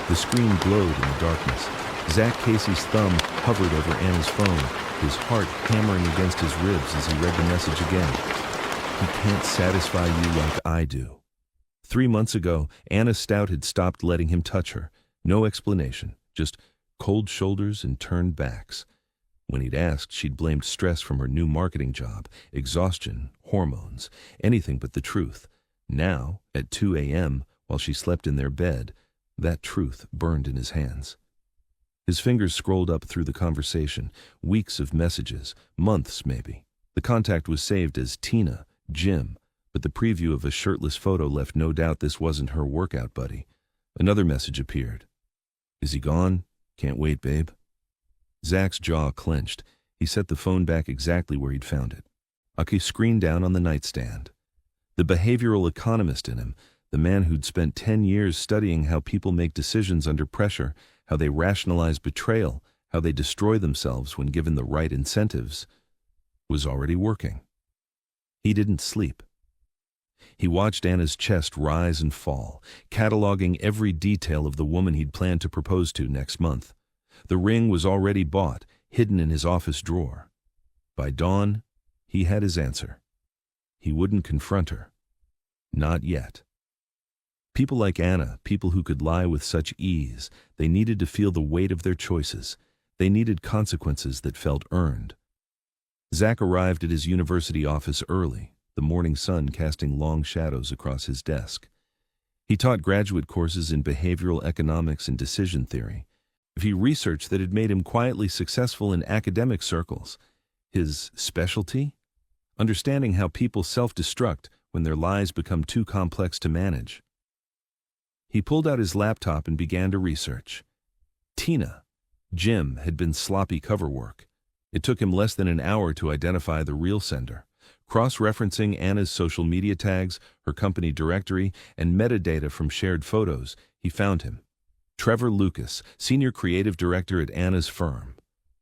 The screen glowed in the darkness. Zach Casey's thumb hovered over Anna's phone, his heart hammering against his ribs as he read the message again. He can't satisfy you like I do. 3 months ago, Anna Stout had stopped letting him touch her. No explanation, just cold shoulders and turned backs. When he'd asked, she'd blamed stress from her new marketing job, exhaustion, hormones, anything but the truth. Now, at 2 a.m., while she slept in their bed, that truth burned in his hands. His fingers scrolled up through the conversation, weeks of messages, months maybe. The contact was saved as Tina, Jim, but the preview of a shirtless photo left no doubt this wasn't her workout buddy. Another message appeared. Is he gone? Can't wait, babe. Zach's jaw clenched. He set the phone back exactly where he'd found it. Aki screened down on the nightstand. The behavioral economist in him, the man who'd spent 10 years studying how people make decisions under pressure, how they rationalize betrayal, how they destroy themselves when given the right incentives, was already working. He didn't sleep. He watched Anna's chest rise and fall, cataloging every detail of the woman he'd planned to propose to next month. The ring was already bought, hidden in his office drawer. By dawn, he had his answer. He wouldn't confront her. Not yet. People like Anna, people who could lie with such ease, they needed to feel the weight of their choices. They needed consequences that felt earned. Zach arrived at his university office early, the morning sun casting long shadows across his desk. He taught graduate courses in behavioral economics and decision theory. He researched that had made him quietly successful in academic circles. His specialty? Understanding how people self-destruct when their lives become too complex to manage. He pulled out his laptop and began to research. Tina, Jim, had been sloppy cover work. It took him less than an hour to identify the real sender. Cross-referencing Anna's social media tags, her company directory, and metadata from shared photos, he found him. Trevor Lucas, senior creative director at Anna's firm.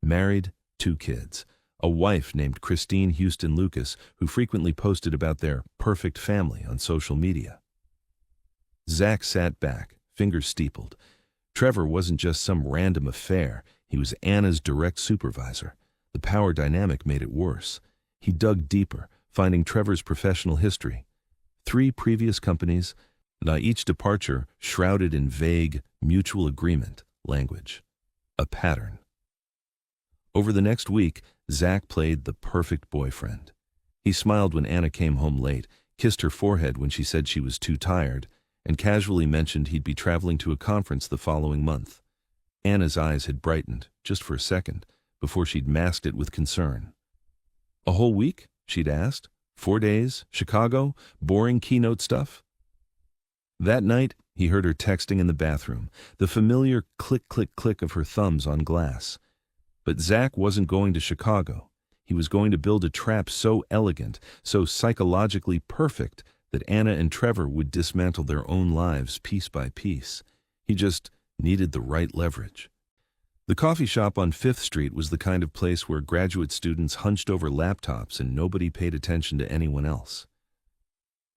Married, 2 kids. A wife named Christine Houston Lucas, who frequently posted about their perfect family on social media. Zach sat back, fingers steepled. Trevor wasn't just some random affair. He was Anna's direct supervisor. The power dynamic made it worse. He dug deeper, finding Trevor's professional history. 3 previous companies, now each departure shrouded in vague, mutual agreement language. A pattern. Over the next week, Zach played the perfect boyfriend. He smiled when Anna came home late, kissed her forehead when she said she was too tired, and casually mentioned he'd be traveling to a conference the following month. Anna's eyes had brightened, just for a second, before she'd masked it with concern. A whole week? She'd asked. 4 days? Chicago? Boring keynote stuff? That night, he heard her texting in the bathroom, the familiar click-click-click of her thumbs on glass. But Zach wasn't going to Chicago. He was going to build a trap so elegant, so psychologically perfect, that Anna and Trevor would dismantle their own lives piece by piece. He just needed the right leverage. The coffee shop on 5th Street was the kind of place where graduate students hunched over laptops and nobody paid attention to anyone else.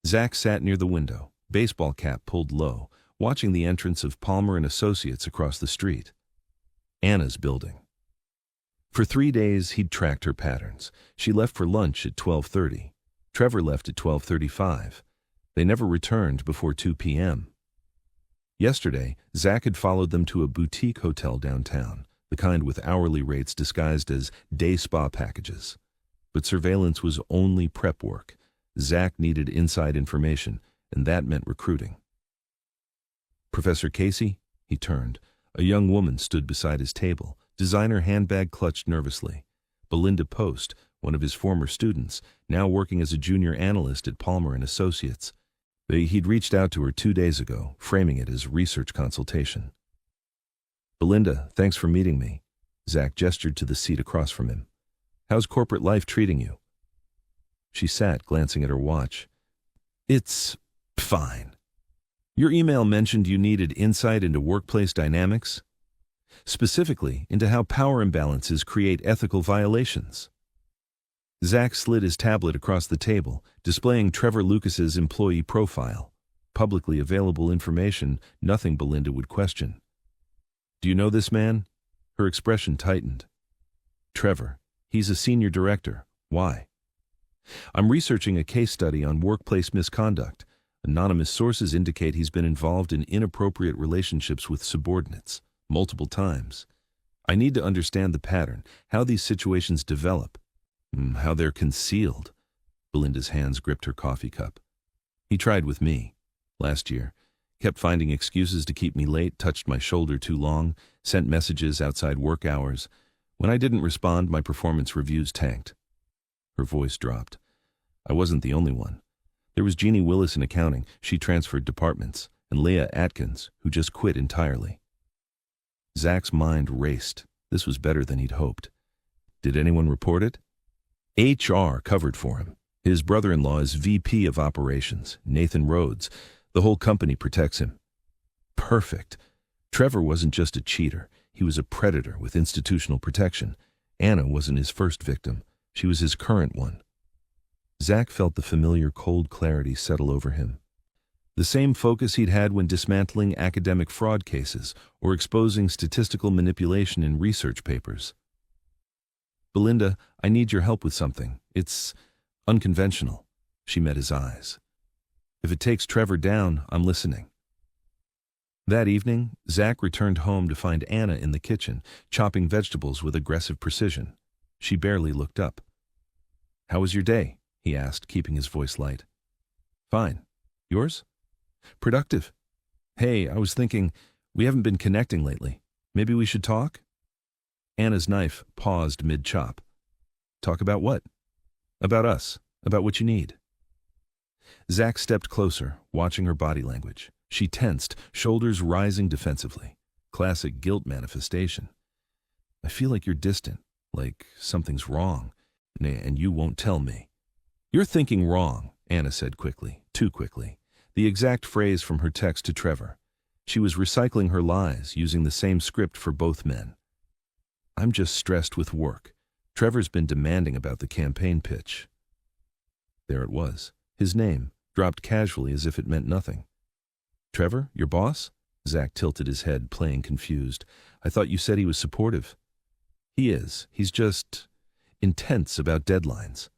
Zach sat near the window, baseball cap pulled low, watching the entrance of Palmer and Associates across the street. Anna's building. For 3 days, he'd tracked her patterns. She left for lunch at 12:30. Trevor left at 12:35. They never returned before 2 p.m. Yesterday, Zach had followed them to a boutique hotel downtown, the kind with hourly rates disguised as day spa packages. But surveillance was only prep work. Zach needed inside information, and that meant recruiting. Professor Casey? He turned. A young woman stood beside his table, designer handbag clutched nervously. Belinda Post, one of his former students, now working as a junior analyst at Palmer and Associates. He'd reached out to her 2 days ago, framing it as research consultation. Belinda, thanks for meeting me. Zach gestured to the seat across from him. How's corporate life treating you? She sat, glancing at her watch. It's fine. Your email mentioned you needed insight into workplace dynamics, specifically into how power imbalances create ethical violations. Zach slid his tablet across the table, displaying Trevor Lucas's employee profile. Publicly available information, nothing Belinda would question. Do you know this man? Her expression tightened. Trevor. He's a senior director. Why? I'm researching a case study on workplace misconduct. Anonymous sources indicate he's been involved in inappropriate relationships with subordinates, multiple times. I need to understand the pattern, how these situations develop, how they're concealed. Belinda's hands gripped her coffee cup. He tried with me. Last year. Kept finding excuses to keep me late, touched my shoulder too long, sent messages outside work hours. When I didn't respond, my performance reviews tanked. Her voice dropped. I wasn't the only one. There was Jeannie Willis in accounting. She transferred departments. And Leah Atkins, who just quit entirely. Zach's mind raced. This was better than he'd hoped. Did anyone report it? HR covered for him. His brother-in-law is VP of Operations, Nathan Rhodes. The whole company protects him. Perfect. Trevor wasn't just a cheater. He was a predator with institutional protection. Anna wasn't his first victim. She was his current one. Zach felt the familiar cold clarity settle over him. The same focus he'd had when dismantling academic fraud cases or exposing statistical manipulation in research papers. Belinda, I need your help with something. It's unconventional. She met his eyes. If it takes Trevor down, I'm listening. That evening, Zach returned home to find Anna in the kitchen, chopping vegetables with aggressive precision. She barely looked up. How was your day? He asked, keeping his voice light. Fine. Yours? Productive. Hey, I was thinking, we haven't been connecting lately. Maybe we should talk? Anna's knife paused mid-chop. Talk about what? About us. About what you need. Zach stepped closer, watching her body language. She tensed, shoulders rising defensively. Classic guilt manifestation. I feel like you're distant, like something's wrong, and you won't tell me. You're thinking wrong, Anna said quickly, too quickly. The exact phrase from her text to Trevor. She was recycling her lies, using the same script for both men. I'm just stressed with work. Trevor's been demanding about the campaign pitch. There it was. His name, dropped casually as if it meant nothing. Trevor, your boss? Zach tilted his head, playing confused. I thought you said he was supportive. He is. He's just intense about deadlines.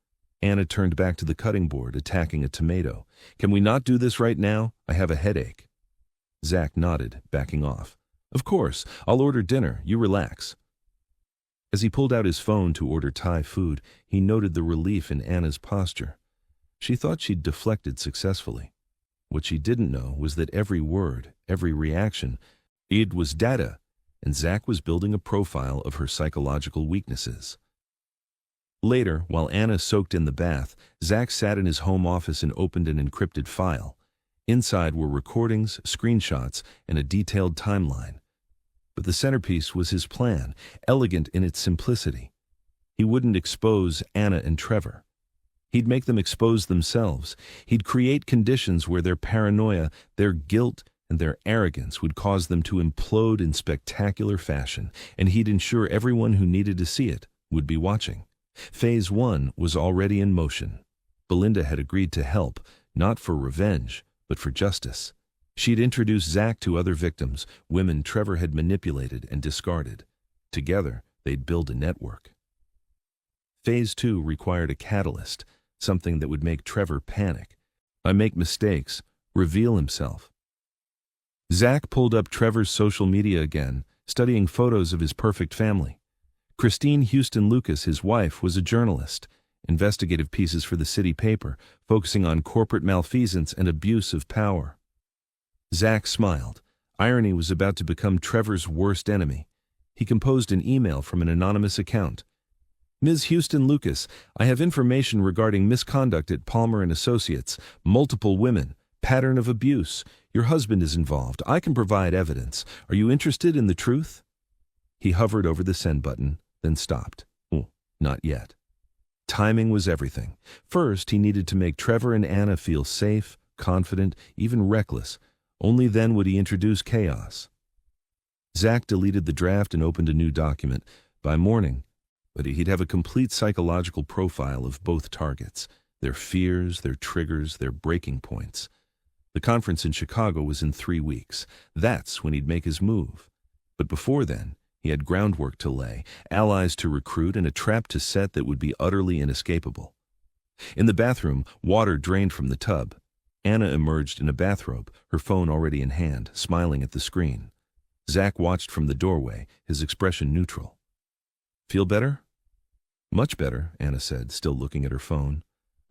Anna turned back to the cutting board, attacking a tomato. Can we not do this right now? I have a headache. Zach nodded, backing off. Of course. I'll order dinner. You relax. As he pulled out his phone to order Thai food, he noted the relief in Anna's posture. She thought she'd deflected successfully. What she didn't know was that every word, every reaction, it was data, and Zach was building a profile of her psychological weaknesses. Later, while Anna soaked in the bath, Zach sat in his home office and opened an encrypted file. Inside were recordings, screenshots, and a detailed timeline. But the centerpiece was his plan, elegant in its simplicity. He wouldn't expose Anna and Trevor. He'd make them expose themselves. He'd create conditions where their paranoia, their guilt, and their arrogance would cause them to implode in spectacular fashion, and he'd ensure everyone who needed to see it would be watching. Phase 1 was already in motion. Belinda had agreed to help, not for revenge, but for justice. She'd introduced Zach to other victims, women Trevor had manipulated and discarded. Together, they'd build a network. Phase 2 required a catalyst, something that would make Trevor panic. Make mistakes, reveal himself. Zach pulled up Trevor's social media again, studying photos of his perfect family. Christine Houston Lucas, his wife, was a journalist, investigative pieces for the city paper, focusing on corporate malfeasance and abuse of power. Zach smiled. Irony was about to become Trevor's worst enemy. He composed an email from an anonymous account. Ms. Houston Lucas, I have information regarding misconduct at Palmer & Associates, multiple women, pattern of abuse. Your husband is involved. I can provide evidence. Are you interested in the truth? He hovered over the send button, then stopped. Not yet. Timing was everything. First, he needed to make Trevor and Anna feel safe, confident, even reckless. Only then would he introduce chaos. Zach deleted the draft and opened a new document. By morning, but he'd have a complete psychological profile of both targets, their fears, their triggers, their breaking points. The conference in Chicago was in 3 weeks. That's when he'd make his move. But before then, he had groundwork to lay, allies to recruit, and a trap to set that would be utterly inescapable. In the bathroom, water drained from the tub. Anna emerged in a bathrobe, her phone already in hand, smiling at the screen. Zach watched from the doorway, his expression neutral. "Feel better?" "Much better," Anna said, still looking at her phone.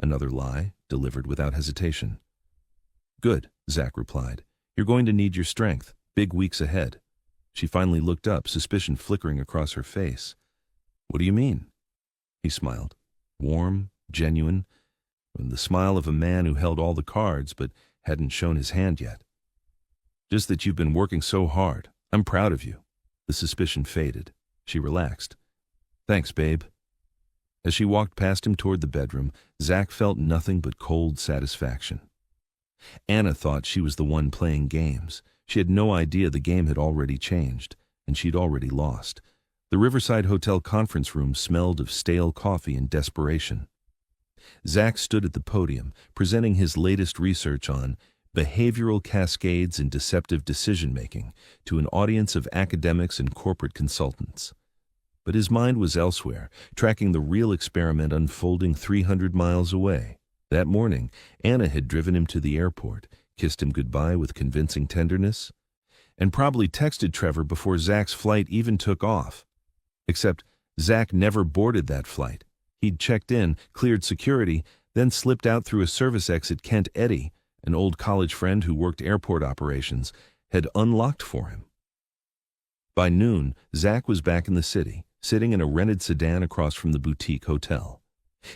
Another lie, delivered without hesitation. "Good," Zach replied. "You're going to need your strength. Big weeks ahead." She finally looked up, suspicion flickering across her face. "What do you mean?" He smiled. Warm, genuine, and the smile of a man who held all the cards but hadn't shown his hand yet. "Just that you've been working so hard. I'm proud of you." The suspicion faded. She relaxed. "Thanks, babe." As she walked past him toward the bedroom, Zach felt nothing but cold satisfaction. Anna thought she was the one playing games. She had no idea the game had already changed, and she'd already lost. The Riverside Hotel conference room smelled of stale coffee and desperation. Zach stood at the podium, presenting his latest research on behavioral cascades in deceptive decision-making to an audience of academics and corporate consultants. But his mind was elsewhere, tracking the real experiment unfolding 300 miles away. That morning, Anna had driven him to the airport, kissed him goodbye with convincing tenderness, and probably texted Trevor before Zach's flight even took off. Except Zach never boarded that flight. He'd checked in, cleared security, then slipped out through a service exit Kent Eddy, an old college friend who worked airport operations, had unlocked for him. By noon, Zach was back in the city, sitting in a rented sedan across from the boutique hotel.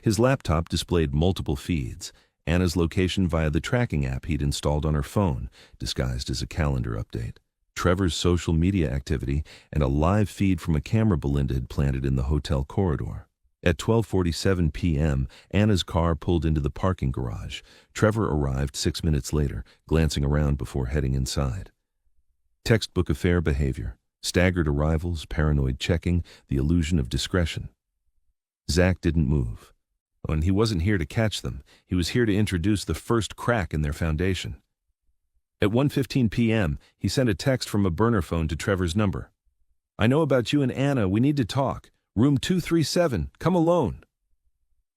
His laptop displayed multiple feeds, Anna's location via the tracking app he'd installed on her phone, disguised as a calendar update, Trevor's social media activity, and a live feed from a camera Belinda had planted in the hotel corridor. At 12:47 p.m., Anna's car pulled into the parking garage. Trevor arrived 6 minutes later, glancing around before heading inside. Textbook affair behavior, staggered arrivals, paranoid checking, the illusion of discretion. Zach didn't move. And he wasn't here to catch them. He was here to introduce the first crack in their foundation. At 1:15 p.m., he sent a text from a burner phone to Trevor's number. "I know about you and Anna. We need to talk. Room 237. Come alone."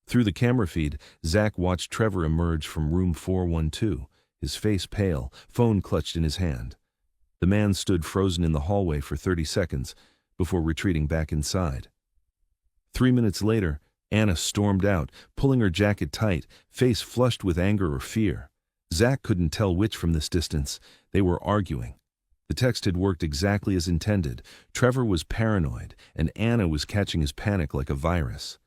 Through the camera feed, Zach watched Trevor emerge from room 412, his face pale, phone clutched in his hand. The man stood frozen in the hallway for 30 seconds before retreating back inside. 3 minutes later, Anna stormed out, pulling her jacket tight, face flushed with anger or fear. Zach couldn't tell which from this distance. They were arguing. The text had worked exactly as intended. Trevor was paranoid, and Anna was catching his panic like a virus.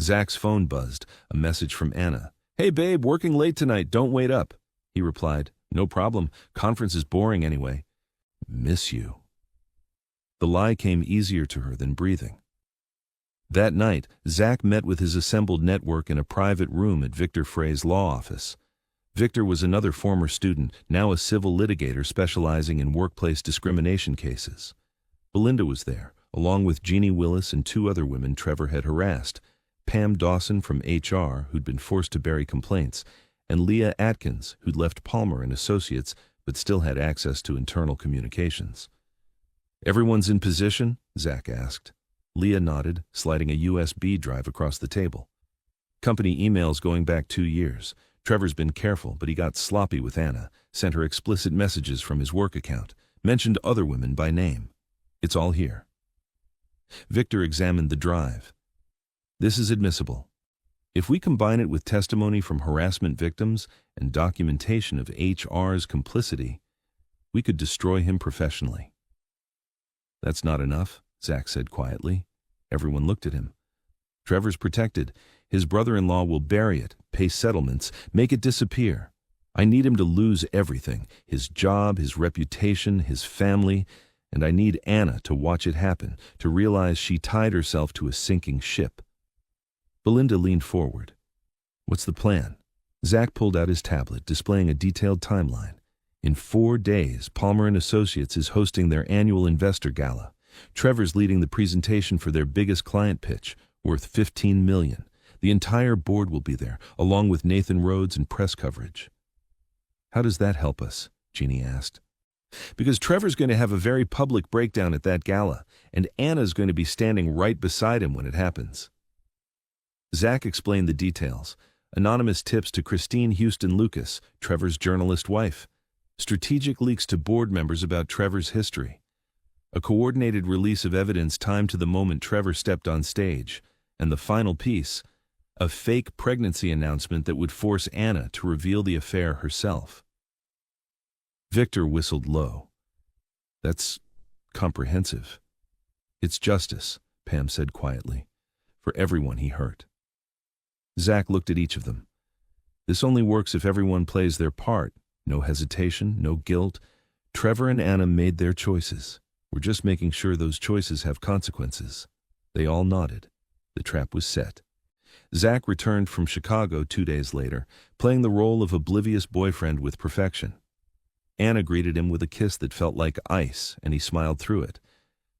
Zach's phone buzzed, a message from Anna. "Hey babe, working late tonight, don't wait up." He replied, "No problem, conference is boring anyway." "Miss you." The lie came easier to her than breathing. That night, Zach met with his assembled network in a private room at Victor Frey's law office. Victor was another former student, now a civil litigator specializing in workplace discrimination cases. Belinda was there, along with Jeannie Willis and 2 other women Trevor had harassed, Pam Dawson from HR, who'd been forced to bury complaints, and Leah Atkins, who'd left Palmer and Associates but still had access to internal communications. "Everyone's in position?" Zach asked. Leah nodded, sliding a USB drive across the table. "Company emails going back 2 years. Trevor's been careful, but he got sloppy with Anna, sent her explicit messages from his work account, mentioned other women by name. It's all here." Victor examined the drive. "This is admissible. If we combine it with testimony from harassment victims and documentation of HR's complicity, we could destroy him professionally." "That's not enough," Zach said quietly. Everyone looked at him. "Trevor's protected. His brother-in-law will bury it, pay settlements, make it disappear. I need him to lose everything, his job, his reputation, his family, and I need Anna to watch it happen, to realize she tied herself to a sinking ship." Belinda leaned forward. "What's the plan?" Zach pulled out his tablet, displaying a detailed timeline. In 4 days, Palmer and Associates is hosting their annual investor gala. Trevor's leading the presentation for their biggest client pitch, worth $15 million. The entire board will be there, along with Nathan Rhodes and press coverage. "How does that help us?" Jeannie asked. Because Trevor's going to have a very public breakdown at that gala, and Anna's going to be standing right beside him when it happens. Zach explained the details. Anonymous tips to Christine Houston Lucas, Trevor's journalist wife. Strategic leaks to board members about Trevor's history. A coordinated release of evidence timed to the moment Trevor stepped on stage. And the final piece, a fake pregnancy announcement that would force Anna to reveal the affair herself. Victor whistled low. That's comprehensive. It's justice, Pam said quietly, for everyone he hurt. Zach looked at each of them. This only works if everyone plays their part. No hesitation, no guilt. Trevor and Anna made their choices. We're just making sure those choices have consequences. They all nodded. The trap was set. Zach returned from Chicago 2 days later, playing the role of oblivious boyfriend with perfection. Anna greeted him with a kiss that felt like ice, and he smiled through it.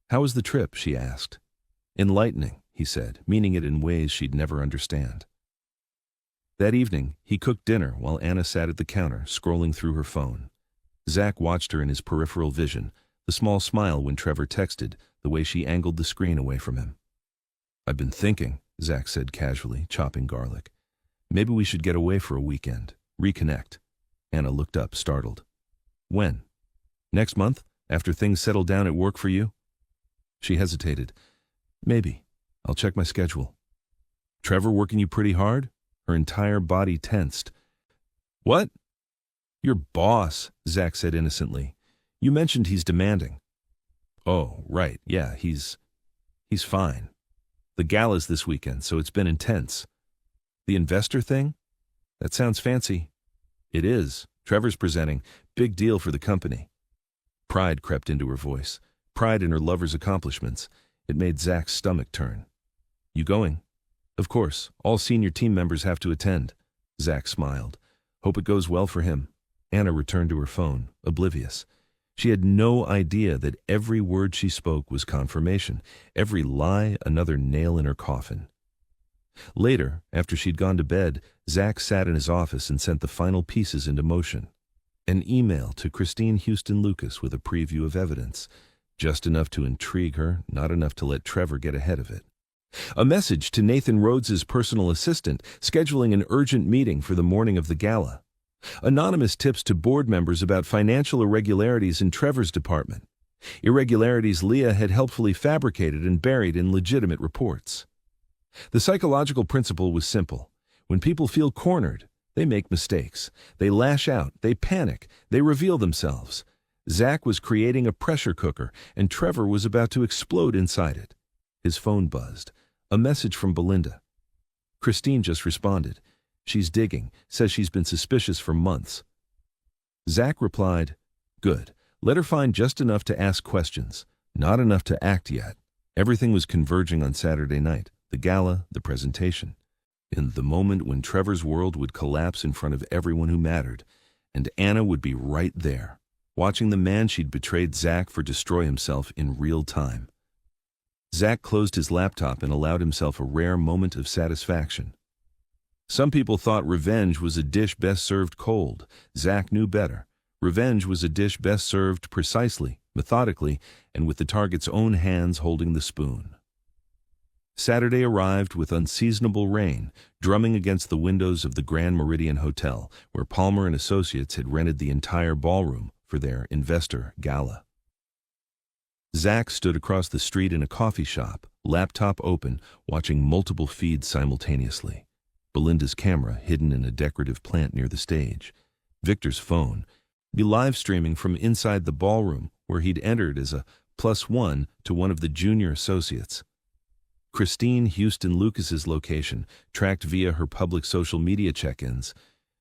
"How was the trip?" she asked. "Enlightening," he said, meaning it in ways she'd never understand. That evening, he cooked dinner while Anna sat at the counter, scrolling through her phone. Zach watched her in his peripheral vision, the small smile when Trevor texted, the way she angled the screen away from him. "I've been thinking," Zach said casually, chopping garlic. "Maybe we should get away for a weekend, reconnect." Anna looked up, startled. "When? Next month, after things settle down at work for you?" She hesitated. "Maybe. I'll check my schedule." "Trevor working you pretty hard?" Her entire body tensed. "What?" "Your boss," Zach said innocently. "You mentioned he's demanding." "Oh, right, yeah, he's fine. The gala's this weekend, so it's been intense." "The investor thing? That sounds fancy." "It is. Trevor's presenting. Big deal for the company." Pride crept into her voice. Pride in her lover's accomplishments. It made Zach's stomach turn. "You going?" "Of course. All senior team members have to attend." Zach smiled. "Hope it goes well for him." Anna returned to her phone, oblivious. She had no idea that every word she spoke was confirmation, every lie another nail in her coffin. Later, after she'd gone to bed, Zach sat in his office and sent the final pieces into motion. An email to Christine Houston Lucas with a preview of evidence, just enough to intrigue her, not enough to let Trevor get ahead of it. A message to Nathan Rhodes's personal assistant, scheduling an urgent meeting for the morning of the gala. Anonymous tips to board members about financial irregularities in Trevor's department. Irregularities Leah had helpfully fabricated and buried in legitimate reports. The psychological principle was simple. When people feel cornered, they make mistakes. They lash out, they panic, they reveal themselves. Zach was creating a pressure cooker, and Trevor was about to explode inside it. His phone buzzed. A message from Belinda. Christine just responded. She's digging, says she's been suspicious for months. Zach replied, "Good. Let her find just enough to ask questions, not enough to act yet." Everything was converging on Saturday night, the gala, the presentation. In the moment when Trevor's world would collapse in front of everyone who mattered, and Anna would be right there, watching the man she'd betrayed Zach for destroy himself in real time. Zach closed his laptop and allowed himself a rare moment of satisfaction. Some people thought revenge was a dish best served cold. Zach knew better. Revenge was a dish best served precisely, methodically, and with the target's own hands holding the spoon. Saturday arrived with unseasonable rain, drumming against the windows of the Grand Meridian Hotel, where Palmer & Associates had rented the entire ballroom for their investor gala. Zach stood across the street in a coffee shop, laptop open, watching multiple feeds simultaneously. Belinda's camera hidden in a decorative plant near the stage. Victor's phone, be live streaming from inside the ballroom where he'd entered as a +1 to one of the junior associates. Christine Houston Lucas's location, tracked via her public social media check-ins.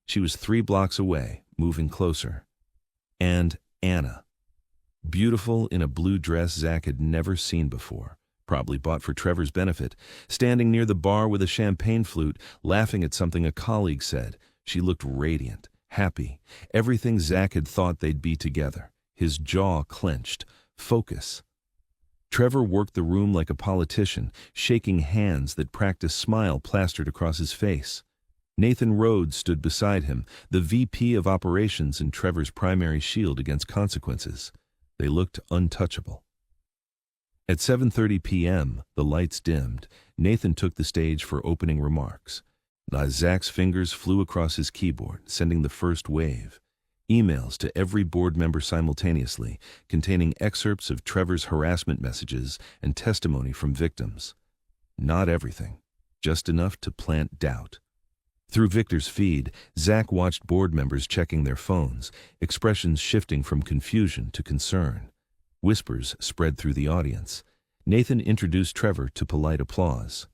She was 3 blocks away, moving closer. And Anna. Beautiful in a blue dress Zach had never seen before, probably bought for Trevor's benefit, standing near the bar with a champagne flute, laughing at something a colleague said. She looked radiant, happy, everything Zach had thought they'd be together. His jaw clenched. Focus. Trevor worked the room like a politician, shaking hands that practiced smile plastered across his face. Nathan Rhodes stood beside him, the VP of operations and Trevor's primary shield against consequences. They looked untouchable. At 7:30 p.m., the lights dimmed. Nathan took the stage for opening remarks. As Zach's fingers flew across his keyboard, sending the first wave. Emails to every board member simultaneously, containing excerpts of Trevor's harassment messages and testimony from victims. Not everything, just enough to plant doubt. Through Victor's feed, Zach watched board members checking their phones, expressions shifting from confusion to concern. Whispers spread through the audience. Nathan introduced Trevor to polite applause.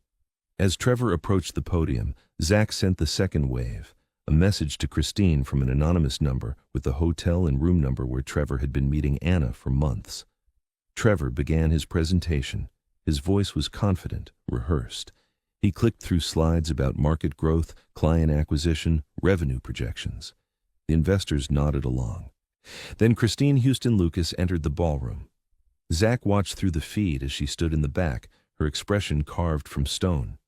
As Trevor approached the podium, Zach sent the second wave, a message to Christine from an anonymous number with the hotel and room number where Trevor had been meeting Anna for months. Trevor began his presentation. His voice was confident, rehearsed. He clicked through slides about market growth, client acquisition, revenue projections. The investors nodded along. Then Christine Houston Lucas entered the ballroom. Zach watched through the feed as she stood in the back, her expression carved from stone.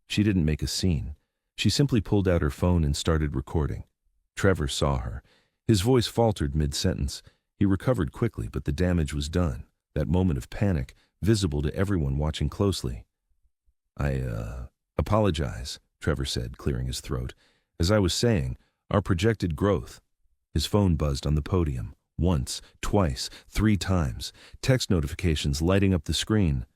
She didn't make a scene. She simply pulled out her phone and started recording. Trevor saw her. His voice faltered mid-sentence. He recovered quickly, but the damage was done. That moment of panic, visible to everyone watching closely. I apologize, Trevor said, clearing his throat. As I was saying, our projected growth. His phone buzzed on the podium. Once, twice, 3 times. Text notifications lighting up the screen.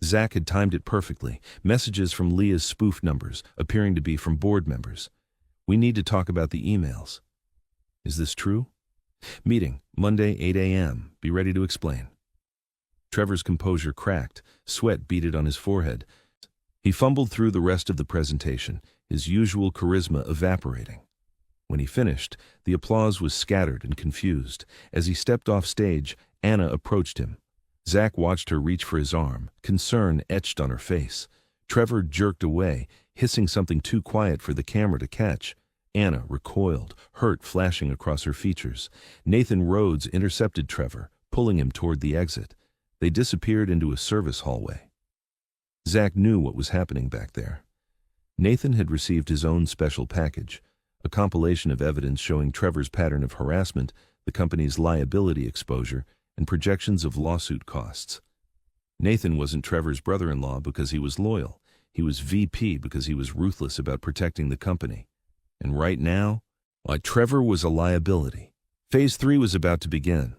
Zach had timed it perfectly. Messages from Leah's spoof numbers, appearing to be from board members. We need to talk about the emails. Is this true? Meeting, Monday, 8 a.m. Be ready to explain. Trevor's composure cracked. Sweat beaded on his forehead. He fumbled through the rest of the presentation, his usual charisma evaporating. When he finished, the applause was scattered and confused. As he stepped off stage, Anna approached him. Zach watched her reach for his arm, concern etched on her face. Trevor jerked away, hissing something too quiet for the camera to catch. Anna recoiled, hurt flashing across her features. Nathan Rhodes intercepted Trevor, pulling him toward the exit. They disappeared into a service hallway. Zach knew what was happening back there. Nathan had received his own special package, a compilation of evidence showing Trevor's pattern of harassment, the company's liability exposure, and projections of lawsuit costs. Nathan wasn't Trevor's brother-in-law because he was loyal. He was VP because he was ruthless about protecting the company. And right now, Trevor was a liability. Phase 3 was about to begin.